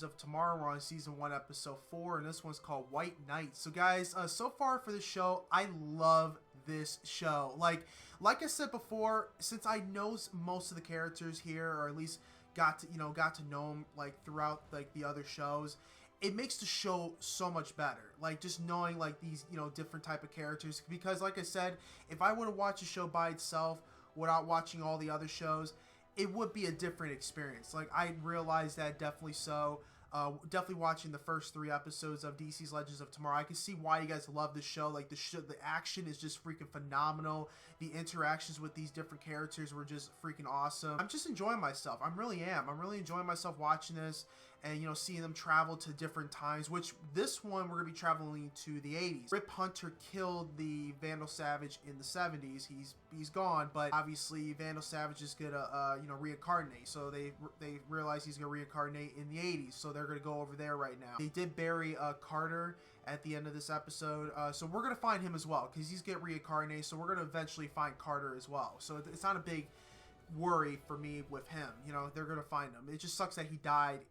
Legends of Tomorrow. We're on season 1, episode 4, and this one's called White Knight. So guys, so far for this show, I love this show. Like I said before, since I know most of the characters here, or at least got to know them like throughout like the other shows, it makes the show so much better. Like just knowing like these different type of characters, because like I said, if I were to watch a show by itself without watching all the other shows, it would be a different experience. Like I realized that definitely so. Definitely watching the first 3 episodes of DC's Legends of Tomorrow, I can see why you guys love this show. Like the action is just freaking phenomenal. The interactions with these different characters were just freaking awesome. I'm just enjoying myself. I really am. I'm really enjoying myself watching this, and seeing them travel to different times. Which this one we're gonna be traveling to the 80s. Rip Hunter killed the Vandal Savage in the 70s. He's gone, but obviously Vandal Savage is gonna reincarnate. So they realize he's gonna reincarnate in the 80s. So they're gonna go over there right now. They did bury Carter at the end of this episode, so we're gonna find him as well, because he's getting reincarnated. So we're gonna eventually find Carter as well. So it's not a big worry for me with him. They're gonna find him. It just sucks that he died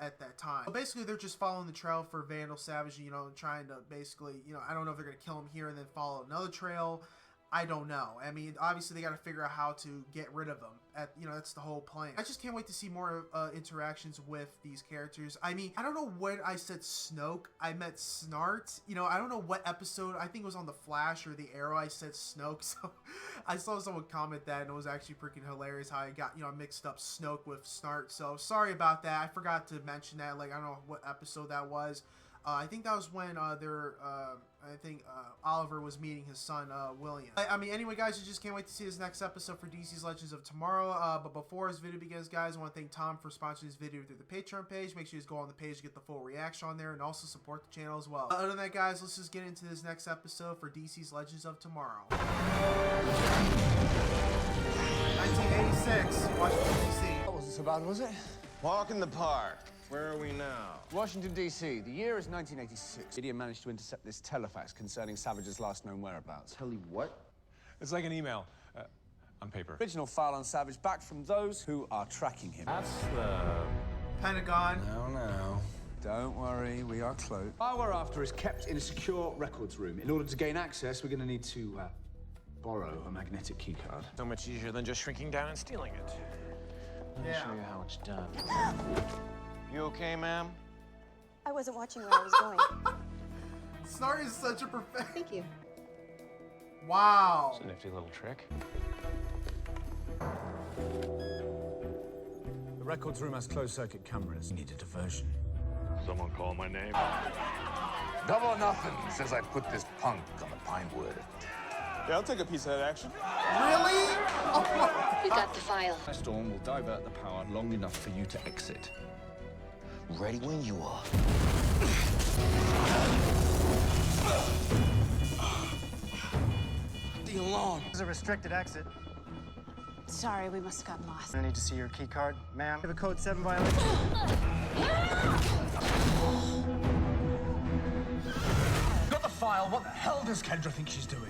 at that time. But basically they're just following the trail for Vandal Savage, trying to basically, I don't know if they're gonna kill him here and then follow another trail. I don't know. I mean, obviously they got to figure out how to get rid of them. That's the whole plan. I just can't wait to see more interactions with these characters. I mean, I don't know when I said Snoke, I meant Snart. I don't know what episode. I think it was on the Flash or the Arrow. I said Snoke. So I saw someone comment that, and it was actually freaking hilarious how I got mixed up Snoke with Snart. So sorry about that. I forgot to mention that. Like I don't know what episode that was. I think that was when Oliver was meeting his son, William. I mean, anyway, guys, I just can't wait to see this next episode for DC's Legends of Tomorrow. But before this video begins, guys, I want to thank Tom for sponsoring this video through the Patreon page. Make sure you just go on the page to get the full reaction on there, and also support the channel as well. Other than that, guys, let's just get into this next episode for DC's Legends of Tomorrow. 1986, Washington, D.C. That wasn't so bad, was it? Walk in the park. Where are we now? Washington, D.C. The year is 1986. Gideon managed to intercept this telefax concerning Savage's last known whereabouts. Tell you what? It's like an email. On paper. Original file on Savage back from those who are tracking him. That's the... Pentagon. No. Don't worry, we are close. All we're after is kept in a secure records room. In order to gain access, we're going to need to borrow a magnetic keycard. So much easier than just shrinking down and stealing it. Let me show you how it's done. You okay, ma'am? I wasn't watching where I was going. Snart is such a perfect. Thank you. Wow. It's a nifty little trick. The records room has closed-circuit cameras. Need a diversion. Someone call my name? Double or nothing says I put this punk on the pine wood. Yeah, I'll take a piece of that action. Really? Oh, We got the file. My storm will divert the power long enough for you to exit. Ready when you are. The alarm. There's a restricted exit. Sorry, we must have gotten lost. I need to see your key card, ma'am. You have a code 7 violation. Got the file. What the hell does Kendra think she's doing?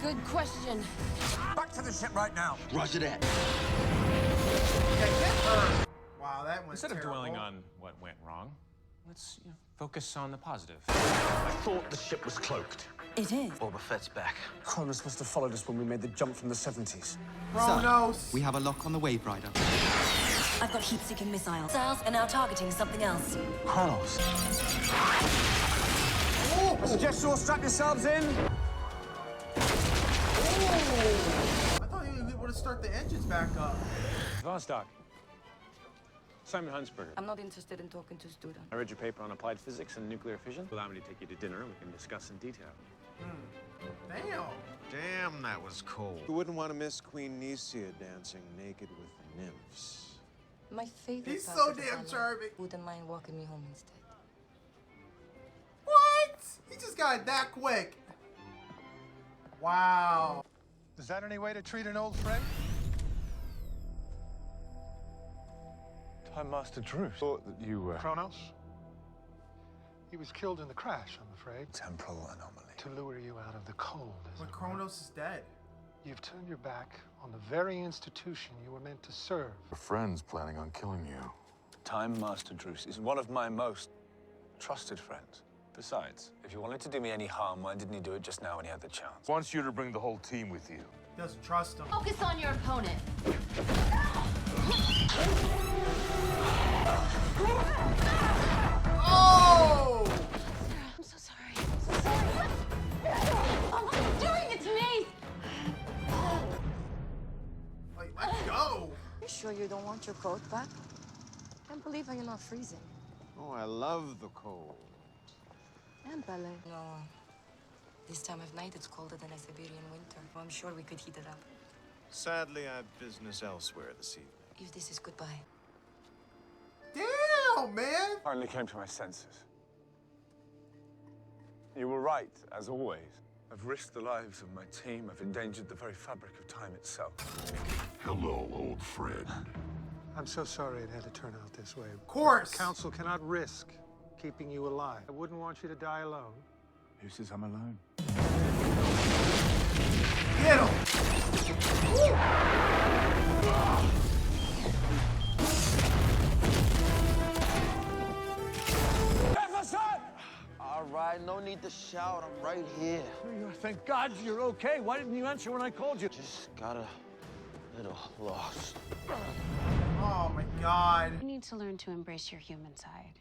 Good question. Back to the ship right now. Roger that. wow, that went Instead of terrible. dwelling on what went wrong, let's focus on the positive. I thought the ship was cloaked. It is. Boba Fett's back. Kronos must have followed us when we made the jump from the 70s. Kronos. We have a lock on the Wave Rider. I've got heat-seeking missiles and now targeting something else. Kronos. I suggest you all strap yourselves in. I thought you would have start the engines back up. Vostok. Simon Hunsberger. I'm not interested in talking to students. I read your paper on applied physics and nuclear fission. Allow me to take you to dinner and we can discuss in detail. Damn. Damn, that was cold. Who wouldn't want to miss Queen Nicaea dancing naked with the nymphs? My favorite He's part so of the damn ballad. charming. Wouldn't mind walking me home instead. What? He just got it that quick. Wow. Is that any way to treat an old friend? Time Master Truce. Thought that you were... Kronos? He was killed in the crash, I'm afraid. Temporal anomaly. To lure you out of the cold, But Kronos is dead. You've turned your back on the very institution you were meant to serve. Your friend's planning on killing you. Time Master Druce is one of my most trusted friends. Besides, if you wanted to do me any harm, why didn't he do it just now when he had the chance? Wants you to bring the whole team with you. Doesn't trust him. Focus on your opponent. Oh! I'm so sorry. I'm so sorry. Oh, I'm doing it to me. Like, let's go. You sure you don't want your coat back? Can't believe how you're not freezing. Oh, I love the cold. And ballet. No. This time of night, it's colder than a Siberian winter. Well, I'm sure we could heat it up. Sadly, I have business elsewhere this evening. If this is goodbye. Damn, man. Finally came to my senses. You were right, as always. I've risked the lives of my team. I've endangered the very fabric of time itself. Hello, old friend. I'm so sorry it had to turn out this way. Of course. Council cannot risk keeping you alive. I wouldn't want you to die alone. Who says I'm alone? Get him. All right, no need to shout. I'm right here. Thank God you're okay. Why didn't you answer when I called you? Just got a little lost. Oh my God. You need to learn to embrace your human side.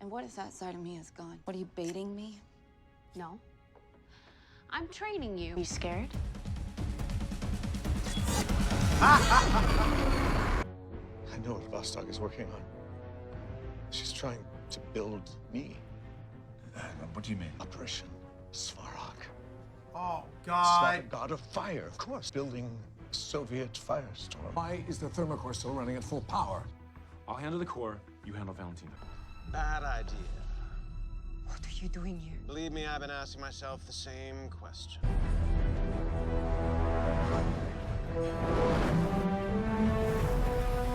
And what if that side of me is gone? What, are you baiting me? No. I'm training you. Are you scared? I know what Vostok is working on. She's trying to build me. What do you mean? Operation Svarog. Oh Svarog, God. god of fire, of course. Building a Soviet firestorm. Why is the thermocore still running at full power? I'll handle the core. You handle Valentina. Bad idea. What are you doing here? Believe me, I've been asking myself the same question.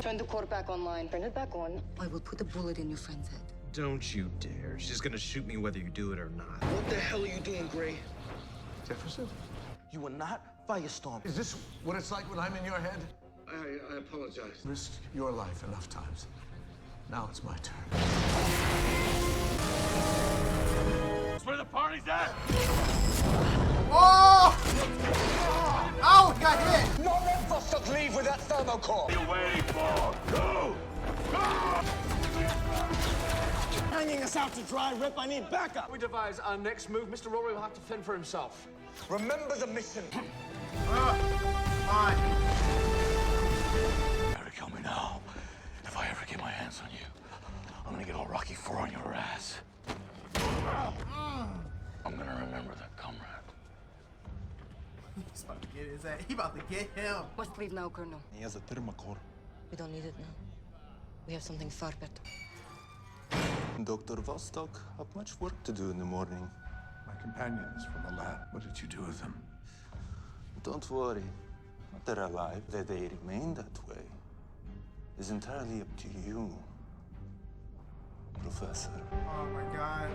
Turn the core back online. Turn it back on. I will put a bullet in your friend's head. Don't you dare. She's gonna shoot me whether you do it or not. What the hell are you doing, Gray? Jefferson? You are not Firestorm. Is this what it's like when I'm in your head? I apologize. Risked your life enough times. Now it's my turn. That's where the party's at! Oh! Oh, he got hit. Not let Vostok leave with that thermocore. What are you waiting for? Go! Go! Hanging us out to dry, Rip. I need backup. We devise our next move. Mr. Rory will have to fend for himself. Remember the mission. Fine. Better kill me now. If I ever get my hands on you, I'm gonna get all Rocky IV on your ass. I'm gonna remember that, comrade. He's about to get his ass. He about to get him. Must leave now, Colonel. He has a thermocore. We don't need it now. We have something far better. Dr. Vostok, have much work to do in the morning. My companions from the lab. What did you do with them? Don't worry. They're alive. That they remain that way is entirely up to you, Professor. Oh my God.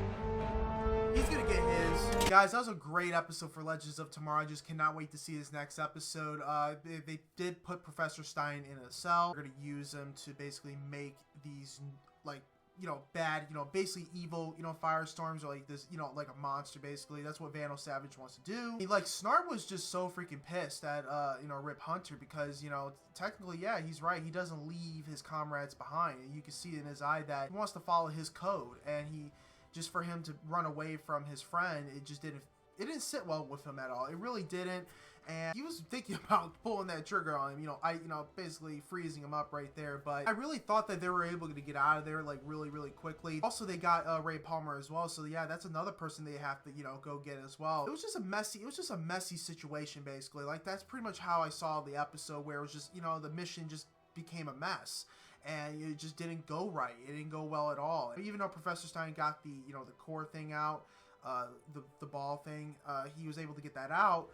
He's gonna get his. Guys, that was a great episode for Legends of Tomorrow. I just cannot wait to see this next episode. They did put Professor Stein in a cell. We're gonna use him to basically make these, like, you know, bad, you know, basically evil, you know, firestorms, or like this, you know, like a monster, basically. That's what Vandal Savage wants to do. Like, Snart was just so freaking pissed at, you know, Rip Hunter, because, you know, technically, yeah, he's right. He doesn't leave his comrades behind. You can see in his eye that he wants to follow his code, and he, just for him to run away from his friend, it just didn't sit well with him at all. It really didn't. And he was thinking about pulling that trigger on him, you know, basically freezing him up right there. But I really thought that they were able to get out of there, like, really, really quickly. Also, they got Ray Palmer as well. So yeah, that's another person they have to, you know, go get as well. It was just a messy situation, basically. Like, that's pretty much how I saw the episode, where it was just, you know, the mission just became a mess. And it just didn't go right. It didn't go well at all. Even though Professor Stein got the, you know, the core thing out, the ball thing, he was able to get that out.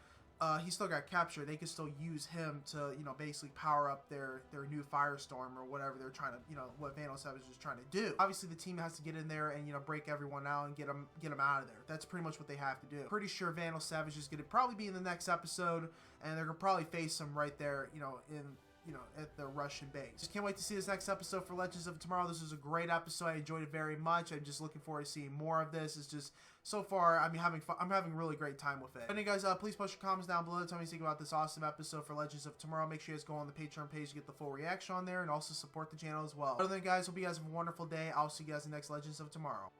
He still got captured. They could still use him to, you know, basically power up their new firestorm, or whatever they're trying to, you know, what Vandal Savage is trying to do. Obviously, the team has to get in there and, you know, break everyone out and get them out of there. That's pretty much what they have to do. Pretty sure Vandal Savage is going to probably be in the next episode, and they're going to probably face him right there, you know, in you know, at the Russian base. Just can't wait to see this next episode for Legends of Tomorrow. This was a great episode. I enjoyed it very much. I'm just looking forward to seeing more of this. It's just, so far, I'm having fun. I'm having a really great time with it. Anyway, guys, please post your comments down below. Tell me what you think about this awesome episode for Legends of Tomorrow. Make sure you guys go on the Patreon page to get the full reaction on there and also support the channel as well. Other than that, guys, hope you guys have a wonderful day. I'll see you guys in the next Legends of Tomorrow.